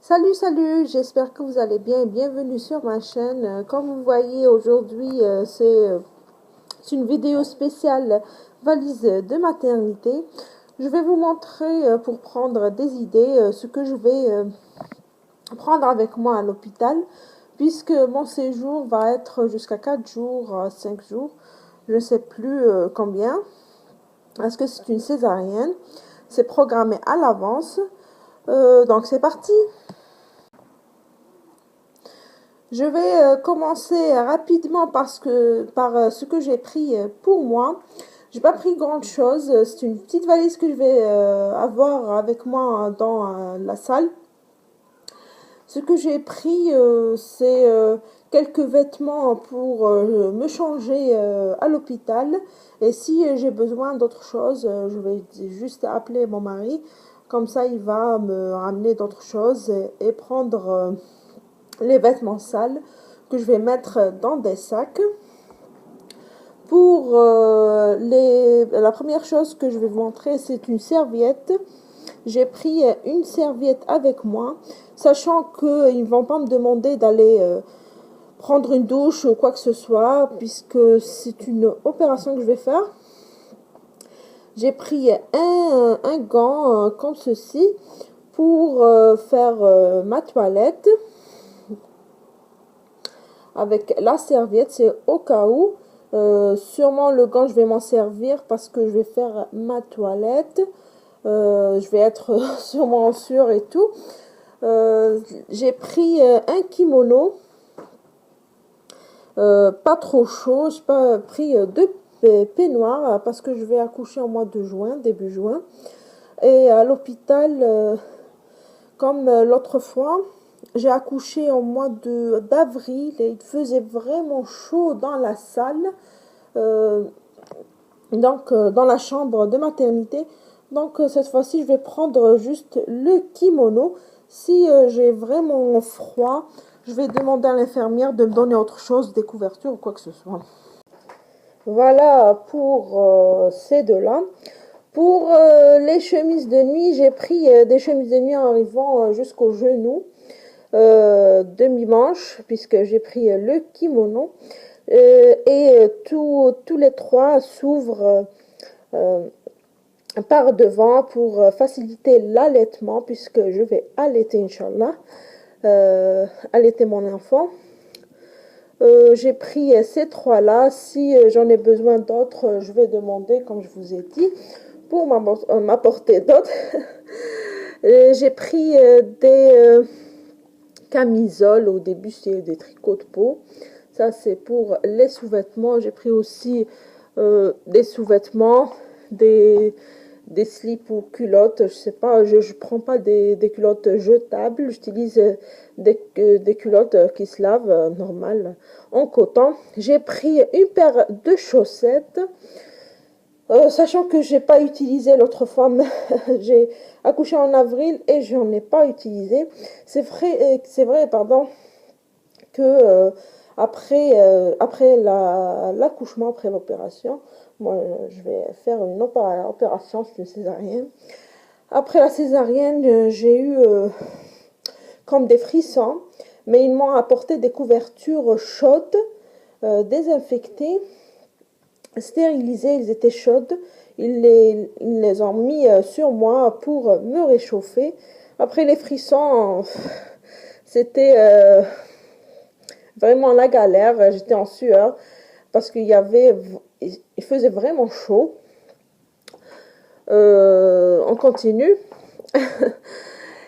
Salut, j'espère que vous allez bien et bienvenue sur ma chaîne. Comme vous voyez aujourd'hui, c'est une vidéo spéciale valise de maternité. Je vais vous montrer pour prendre des idées ce que je vais prendre avec moi à l'hôpital puisque mon séjour va être jusqu'à 4 jours, 5 jours, je ne sais plus combien. Est-ce que c'est une césarienne? C'est programmé à l'avance. Donc c'est parti! Je vais commencer rapidement par ce que j'ai pris pour moi. J'ai pas pris grand chose. C'est une petite valise que je vais avoir avec moi dans la salle. Ce que j'ai pris, c'est quelques vêtements pour me changer à l'hôpital. Et si j'ai besoin d'autre chose, je vais juste appeler mon mari. Comme ça, il va me ramener d'autres choses et prendre les vêtements sales que je vais mettre dans des sacs. Pour la première chose que je vais vous montrer, c'est une serviette. J'ai pris une serviette avec moi, sachant qu'ils ne vont pas me demander d'aller prendre une douche ou quoi que ce soit, puisque c'est une opération que je vais faire. J'ai pris un gant comme ceci pour faire ma toilette. Avec la serviette, c'est au cas où. Sûrement le gant, je vais m'en servir parce que je vais faire ma toilette. Je vais être sûrement sûre et tout. J'ai pris un kimono. Pas trop chaud. J'ai pas pris deux peignoirs parce que je vais accoucher au mois de juin, début juin. Et à l'hôpital, comme l'autre fois, j'ai accouché au mois d'avril et il faisait vraiment chaud dans la salle, dans la chambre de maternité. Donc cette fois-ci, je vais prendre juste le kimono. Si j'ai vraiment froid, je vais demander à l'infirmière de me donner autre chose, des couvertures ou quoi que ce soit. Voilà pour ces deux-là. Pour les chemises de nuit, j'ai pris des chemises de nuit en arrivant jusqu'au genou. Demi-manche, puisque j'ai pris le kimono. Et tous les trois s'ouvrent par devant pour faciliter l'allaitement, puisque je vais allaiter, Inch'Allah, allaiter mon enfant. J'ai pris ces trois-là. Si j'en ai besoin d'autres, je vais demander, comme je vous ai dit, pour m'apporter d'autres. J'ai pris des camisoles. Au début, c'est des tricots de peau. Ça, c'est pour les sous-vêtements. J'ai pris aussi des sous-vêtements, des slips ou culottes. Je sais pas, je prends pas des culottes jetables. J'utilise des culottes qui se lavent normal en coton. J'ai pris une paire de chaussettes. Sachant que j'ai pas utilisé l'autre fois, j'ai accouché en avril et je n'en ai pas utilisé. C'est vrai, pardon, que après l'accouchement, après l'opération, moi je vais faire une opération, c'est une césarienne. Après la césarienne, j'ai eu comme des frissons, mais ils m'ont apporté des couvertures chaudes, désinfectées, stérilisées, ils étaient chaudes. Ils les ont mis sur moi pour me réchauffer. Après les frissons, c'était vraiment la galère. J'étais en sueur parce il faisait vraiment chaud. On continue.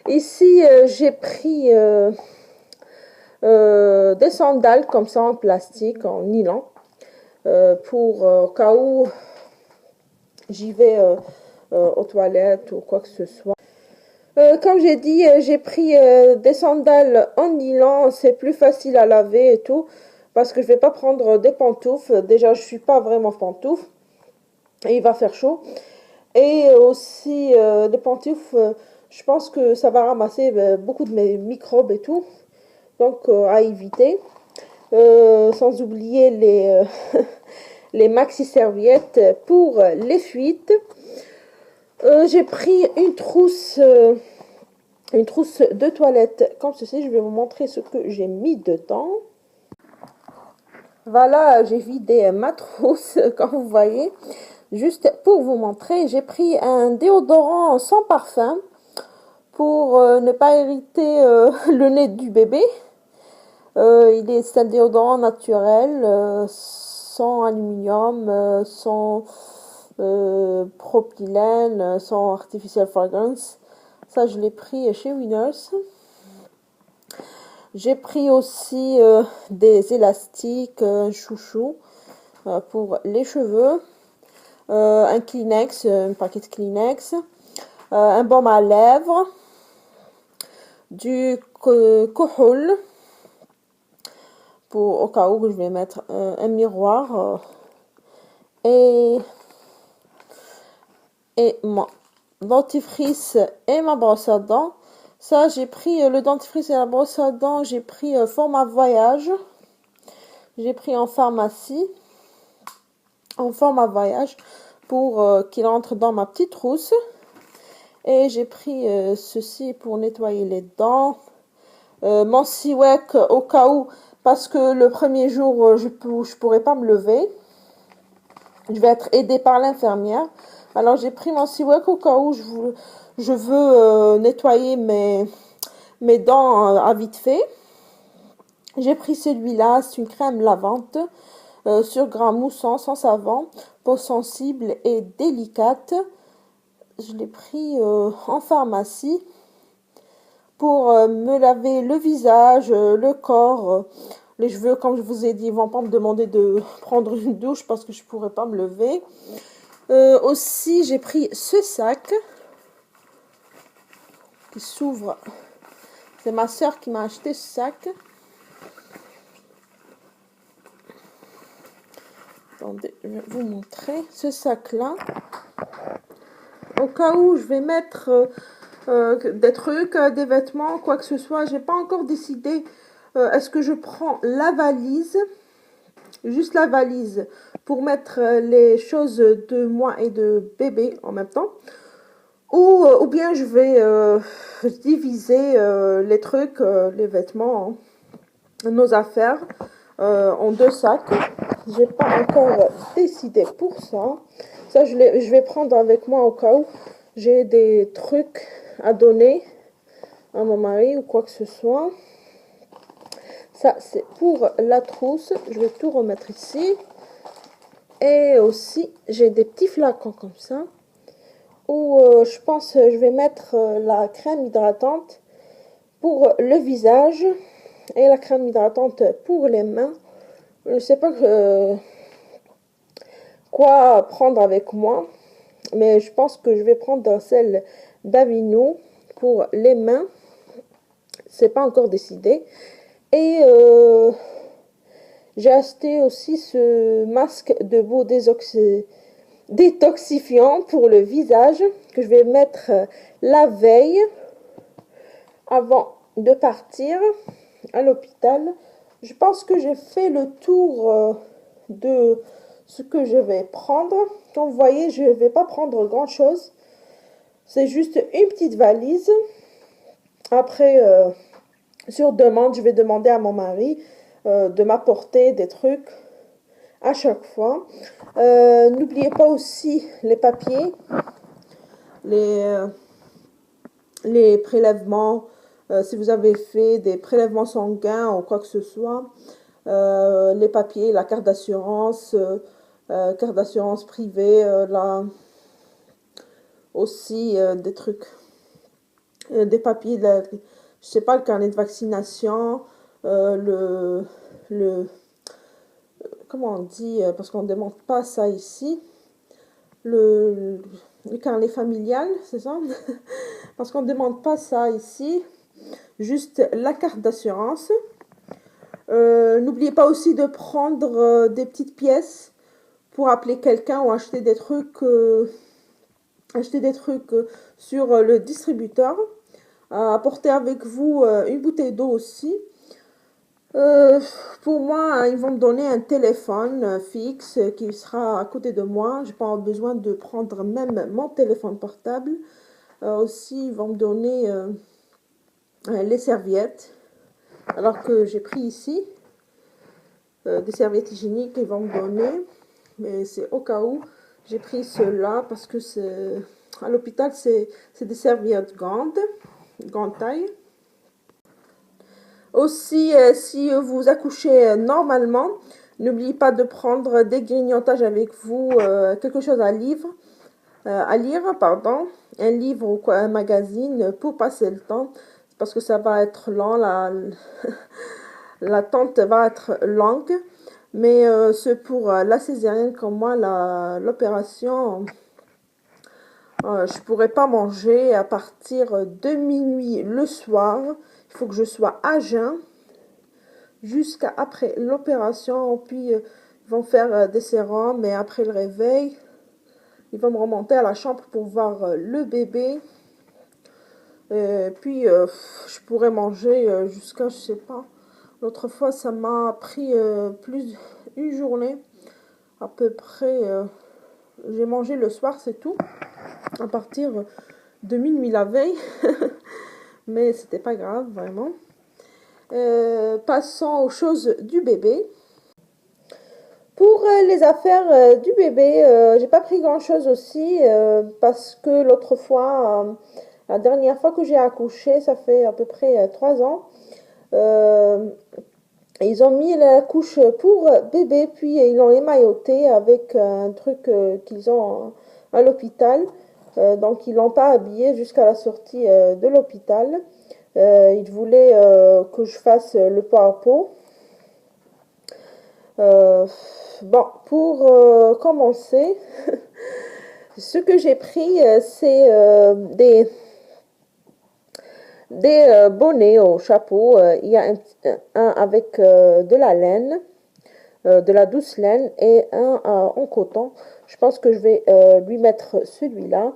Ici, j'ai pris des sandales comme ça en plastique, en nylon, pour au cas où j'y vais aux toilettes ou quoi que ce soit. Comme j'ai dit, j'ai pris des sandales en nylon, c'est plus facile à laver et tout, parce que je vais pas prendre des pantoufles. Déjà, je suis pas vraiment pantoufle et il va faire chaud. Et aussi, les pantoufles, je pense que ça va ramasser beaucoup de mes microbes et tout, donc à éviter. Sans oublier les maxi serviettes pour les fuites. J'ai pris une trousse une trousse de toilette comme ceci. Je vais vous montrer ce que j'ai mis dedans. Voilà, j'ai vidé ma trousse, comme vous voyez. Juste pour vous montrer, j'ai pris un déodorant sans parfum pour ne pas irriter le nez du bébé. C'est un déodorant naturel, sans aluminium, sans propylène, sans artificial fragrance. Ça, je l'ai pris chez Winners. J'ai pris aussi des élastiques, un chouchou pour les cheveux, un Kleenex, un paquet de Kleenex, un baume à lèvres, du kohl, pour au cas où je vais mettre un miroir et mon dentifrice et ma brosse à dents. Ça, j'ai pris le dentifrice et la brosse à dents, j'ai pris format voyage. J'ai pris en pharmacie, en format voyage, pour qu'il entre dans ma petite trousse. Et j'ai pris ceci pour nettoyer les dents. Mon siwak au cas où, parce que le premier jour, je pourrais pas me lever. Je vais être aidée par l'infirmière. Alors, j'ai pris mon siwak au cas où je veux nettoyer mes dents à vite fait. J'ai pris celui-là, c'est une crème lavante sur gras moussant, sans savon, peau sensible et délicate. Je l'ai pris en pharmacie pour me laver le visage, le corps, les cheveux. Comme je vous ai dit, ils vont pas me demander de prendre une douche parce que je pourrais pas me lever. Aussi, j'ai pris ce sac qui s'ouvre. C'est ma soeur qui m'a acheté ce sac. Attendez, je vais vous montrer ce sac-là. Au cas où je vais mettre des trucs, des vêtements, quoi que ce soit. J'ai pas encore décidé. Est-ce que je prends la valise, juste la valise, pour mettre les choses de moi et de bébé en même temps, ou bien je vais diviser les trucs, les vêtements, nos affaires en deux sacs. J'ai pas encore décidé pour ça. Ça, je vais prendre avec moi au cas où j'ai des trucs à donner à mon mari ou quoi que ce soit. Ça, c'est pour la trousse. Je vais tout remettre ici. Et aussi, j'ai des petits flacons comme ça, où je pense je vais mettre la crème hydratante pour le visage et la crème hydratante pour les mains. Je ne sais pas quoi prendre avec moi, mais je pense que je vais prendre celle d'Avino pour les mains. C'est pas encore décidé. Et j'ai acheté aussi ce masque de peau détoxifiant pour le visage que je vais mettre la veille avant de partir à l'hôpital. Je pense que j'ai fait le tour de ce que je vais prendre. Comme vous voyez, je ne vais pas prendre grand chose. C'est juste une petite valise. Après, sur demande, je vais demander à mon mari de m'apporter des trucs à chaque fois. N'oubliez pas aussi les papiers, les prélèvements, si vous avez fait des prélèvements sanguins ou quoi que ce soit, les papiers, la carte d'assurance privée, aussi des trucs, des papiers, je sais pas, le carnet de vaccination, comment on dit, parce qu'on ne demande pas ça ici, le, le carnet familial, c'est ça? Parce qu'on ne demande pas ça ici, juste la carte d'assurance. N'oubliez pas aussi de prendre des petites pièces pour appeler quelqu'un ou acheter des trucs, sur le distributeur. Apportez avec vous une bouteille d'eau aussi. Pour moi, ils vont me donner un téléphone fixe qui sera à côté de moi. Je n'ai pas besoin de prendre même mon téléphone portable. Aussi, ils vont me donner les serviettes. Alors que j'ai pris ici des serviettes hygiéniques qu'ils vont me donner. Mais c'est au cas où j'ai pris ceux-là parce que à l'hôpital, c'est des serviettes grandes taille. Aussi, si vous accouchez normalement, n'oubliez pas de prendre des grignotages avec vous, quelque chose à lire, pardon, un livre ou quoi, un magazine pour passer le temps, parce que ça va être lent, l'attente va être longue, mais c'est pour la césarienne comme moi, l'opération, je pourrais pas manger à partir de minuit le soir. Il faut que je sois à jeun jusqu'à après l'opération. Puis ils vont faire des sérums, mais après le réveil, ils vont me remonter à la chambre pour voir le bébé. Puis je pourrais manger jusqu'à, je sais pas. L'autre fois, ça m'a pris plus une journée à peu près. J'ai mangé le soir, c'est tout. À partir de minuit la veille. Mais c'était pas grave, vraiment. Passons aux choses du bébé. Pour les affaires du bébé, j'ai pas pris grand chose aussi parce que l'autre fois, la dernière fois que j'ai accouché, ça fait à peu près 3 ans, ils ont mis la couche pour bébé, puis ils l'ont émailloté avec un truc qu'ils ont à l'hôpital. Donc ils l'ont pas habillé jusqu'à la sortie de l'hôpital. Ils voulaient que je fasse le pot à pot. Bon, pour commencer, ce que j'ai pris, c'est des bonnets au chapeau. Il y a un avec de la laine, de la douce laine, et un en coton. Je pense que je vais lui mettre celui-là.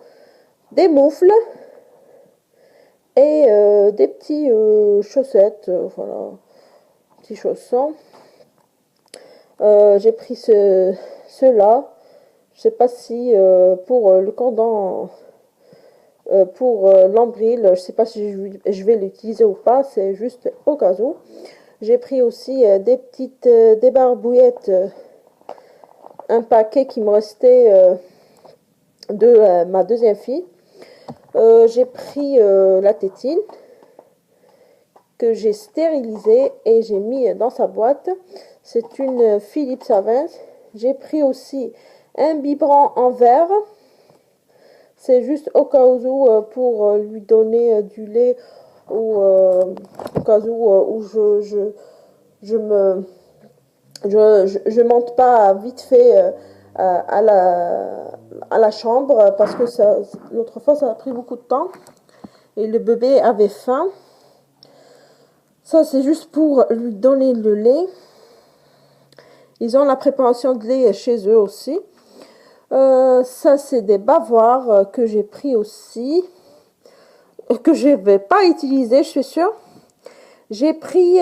Des moufles et des petits chaussettes, voilà, petits chaussons. J'ai pris ceux-là. Je sais pas si pour le cordon, pour l'ombril, je sais pas si je vais l'utiliser ou pas. C'est juste au cas où. J'ai pris aussi des petites des barbouillettes, un paquet qui me restait de ma deuxième fille. J'ai pris la tétine que j'ai stérilisée et j'ai mis dans sa boîte. C'est une Philips Avent. J'ai pris aussi un biberon en verre. C'est juste au cas où pour lui donner du lait ou au cas où je monte pas vite fait à la chambre parce que l'autre fois ça a pris beaucoup de temps et le bébé avait faim. Ça c'est juste pour lui donner le lait. Ils ont la préparation de lait chez eux aussi. Ça c'est des bavoirs que j'ai pris aussi, que je vais pas utiliser, je suis sûre. J'ai pris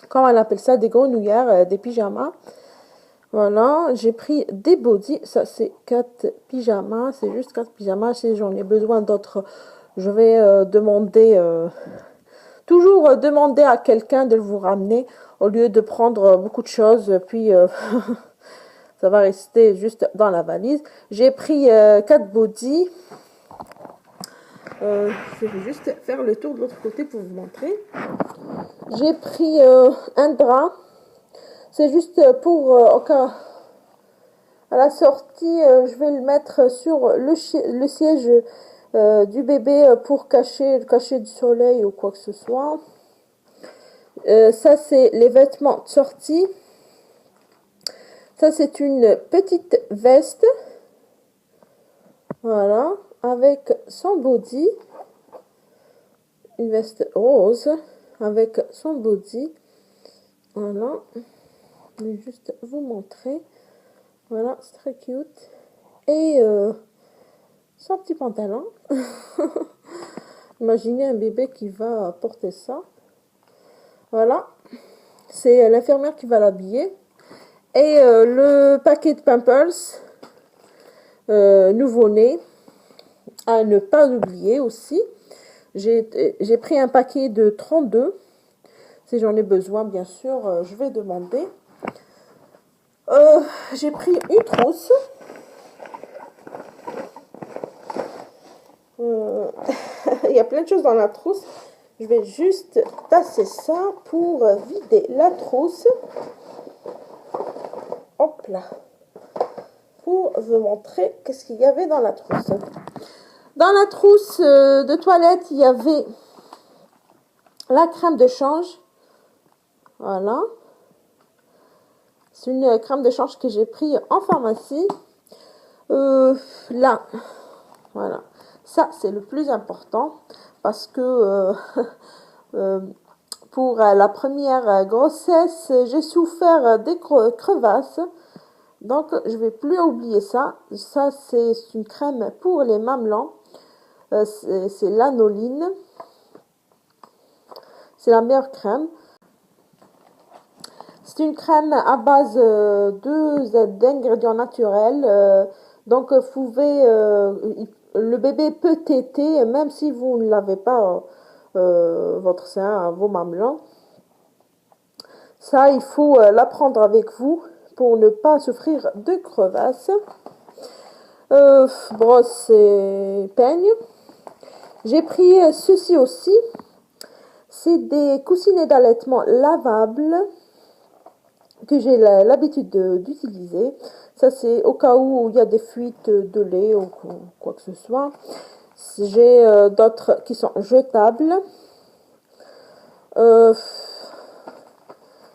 comment on appelle ça, des grenouillères, des pyjamas. Voilà, j'ai pris des bodys. Ça c'est 4 pyjamas, c'est juste 4 pyjamas. Si j'en ai besoin d'autres, je vais toujours demander à quelqu'un de vous ramener au lieu de prendre beaucoup de choses, puis ça va rester juste dans la valise. J'ai pris 4 bodys. Je vais juste faire le tour de l'autre côté pour vous montrer. J'ai pris un drap. C'est juste pour au cas à la sortie, je vais le mettre sur le siège du bébé pour cacher du soleil ou quoi que ce soit. Ça c'est les vêtements de sortie. Ça c'est une petite veste. Voilà, avec son body. Une veste rose avec son body. Voilà. Je vais juste vous montrer. Voilà, c'est très cute. Et son petit pantalon. Imaginez un bébé qui va porter ça. Voilà. C'est l'infirmière qui va l'habiller. Et le paquet de Pampers nouveau-né à ne pas oublier aussi. J'ai pris un paquet de 32. Si j'en ai besoin, bien sûr, je vais demander. J'ai pris une trousse. Il y a plein de choses dans la trousse. Je vais juste tasser ça pour vider la trousse. Hop là. Pour vous montrer qu'est-ce qu'il y avait dans la trousse. Dans la trousse de toilette, il y avait la crème de change. Voilà. C'est une crème de change que j'ai pris en pharmacie. Là, voilà. Ça, c'est le plus important parce que pour la première grossesse, j'ai souffert des crevasses. Donc, je vais plus oublier ça. Ça, c'est une crème pour les mamelons. C'est l'anoline. C'est la meilleure crème. C'est une crème à base d'ingrédients naturels. Donc, vous pouvez, le bébé peut téter, même si vous ne l'avez pas votre sein, vos mamelons. Ça, il faut la prendre avec vous pour ne pas souffrir de crevasses. Brosse et peigne. J'ai pris ceci aussi. C'est des coussinets d'allaitement lavables que j'ai l'habitude d'utiliser. Ça, c'est au cas où il y a des fuites de lait ou quoi que ce soit. J'ai d'autres qui sont jetables.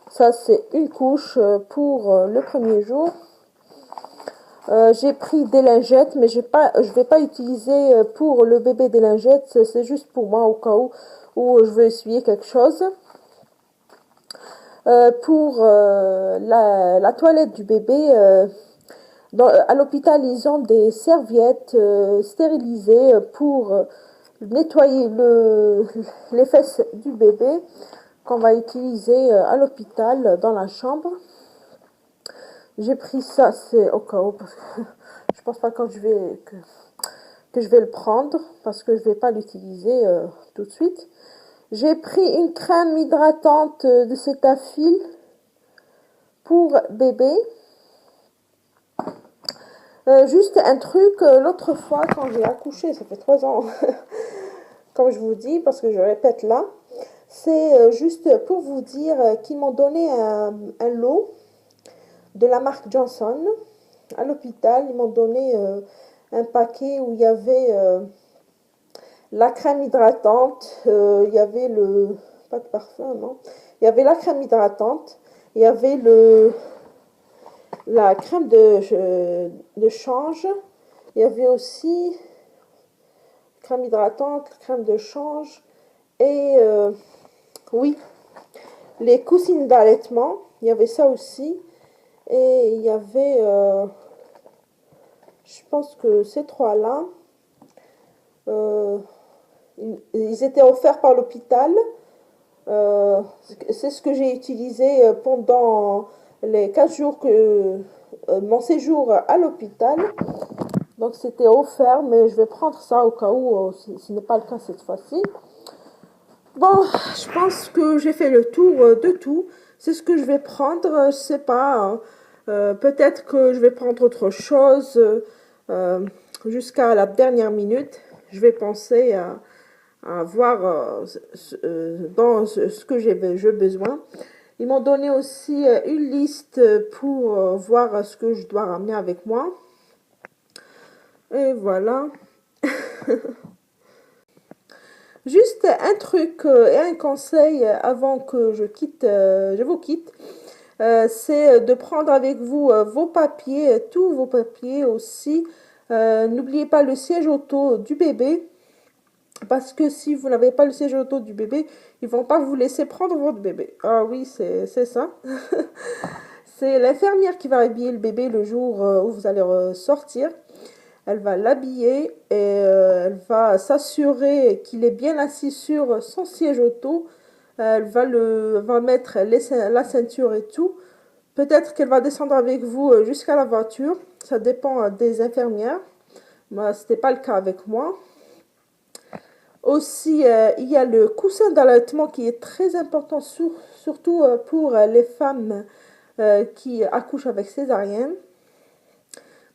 Ça, c'est une couche pour le premier jour. J'ai pris des lingettes, mais je vais pas utiliser pour le bébé des lingettes. C'est juste pour moi au cas où je veux essuyer quelque chose. Pour la toilette du bébé, à l'hôpital, ils ont des serviettes stérilisées pour nettoyer les fesses du bébé qu'on va utiliser à l'hôpital dans la chambre. J'ai pris ça, c'est au cas où, parce que je pense pas que je vais le prendre, parce que je vais pas l'utiliser tout de suite. J'ai pris une crème hydratante de Cetaphil pour bébé. Juste un truc, l'autre fois quand j'ai accouché, ça fait 3 ans, comme je vous dis, parce que je répète là, c'est juste pour vous dire qu'ils m'ont donné un lot de la marque Johnson à l'hôpital. Ils m'ont donné un paquet où il y avait la crème hydratante, il y avait pas de parfum, non, il y avait la crème hydratante, il y avait la crème de change, il y avait aussi crème hydratante, crème de change et oui, les coussines d'allaitement, il y avait ça aussi. Et il y avait, je pense que ces 3-là, ils étaient offerts par l'hôpital. C'est ce que j'ai utilisé pendant les 15 jours que mon séjour à l'hôpital. Donc c'était offert, mais je vais prendre ça au cas où ce n'est pas le cas cette fois-ci. Bon, je pense que j'ai fait le tour de tout. C'est ce que je vais prendre, je sais pas. Hein. Peut-être que je vais prendre autre chose jusqu'à la dernière minute. Je vais penser à voir dans ce que j'ai besoin. Ils m'ont donné aussi une liste pour voir ce que je dois ramener avec moi. Et voilà. Juste un truc et un conseil avant que je vous quitte. C'est de prendre avec vous vos papiers, tous vos papiers aussi. N'oubliez pas le siège auto du bébé, parce que si vous n'avez pas le siège auto du bébé, ils vont pas vous laisser prendre votre bébé. Ah oui, c'est ça. C'est l'infirmière qui va habiller le bébé le jour où vous allez sortir. Elle va l'habiller et elle va s'assurer qu'il est bien assis sur son siège auto. Elle va mettre la ceinture et tout. Peut-être qu'elle va descendre avec vous jusqu'à la voiture. Ça dépend des infirmières. Moi, ce n'était pas le cas avec moi. Aussi, il y a le coussin d'allaitement qui est très important, surtout pour les femmes qui accouchent avec césarienne.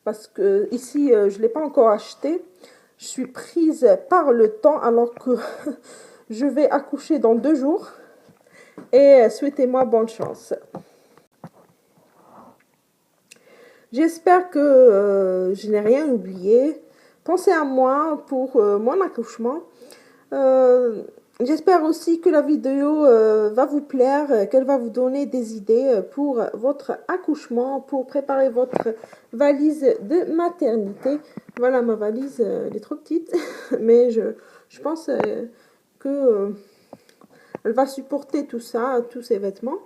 Parce que ici, je ne l'ai pas encore acheté. Je suis prise par le temps alors que je vais accoucher dans 2 jours. Et souhaitez-moi bonne chance. J'espère que je n'ai rien oublié. Pensez à moi pour mon accouchement. J'espère aussi que la vidéo va vous plaire, qu'elle va vous donner des idées pour votre accouchement, pour préparer votre valise de maternité. Voilà, ma valise, elle est trop petite, mais je pense que elle va supporter tout ça, tous ces vêtements.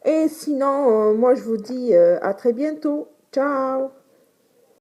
Et sinon, moi je vous dis à très bientôt. Ciao!